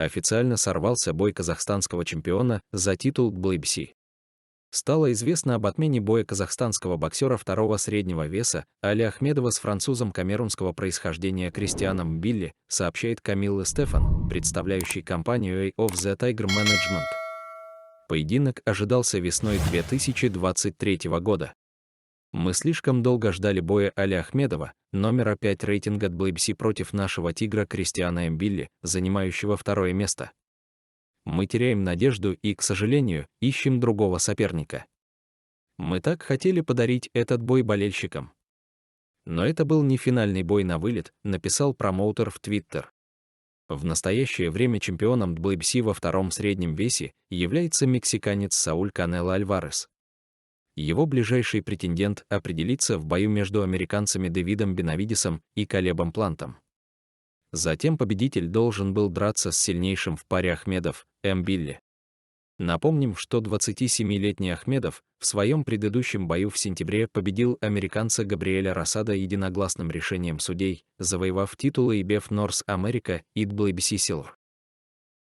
Официально сорвался бой казахстанского чемпиона за титул WBC. Стало известно об отмене боя казахстанского боксера второго среднего веса Али Ахмедова с французом камерунского происхождения Кристианом Мбилли, сообщает Камилла Стефан, представляющий компанию Eye of the Tiger Management. Поединок ожидался весной 2023 года. Мы слишком долго ждали боя Али Ахмедова, номера 5 рейтинга WBC против нашего тигра Кристиана Мбилли, занимающего второе место. Мы теряем надежду и, к сожалению, ищем другого соперника. Мы так хотели подарить этот бой болельщикам. Но это был не финальный бой на вылет, написал промоутер в Твиттер. В настоящее время чемпионом WBC во втором среднем весе является мексиканец Сауль Канело Альварес. Его ближайший претендент определится в бою между американцами Дэвидом Бенавидесом и Калебом Плантом. Затем победитель должен был драться с сильнейшим в паре Ахмедов, Мбилли. Напомним, что 27-летний Ахмедов в своем предыдущем бою в сентябре победил американца Габриэля Росада единогласным решением судей, завоевав титулы IBF North America и WBC Silver.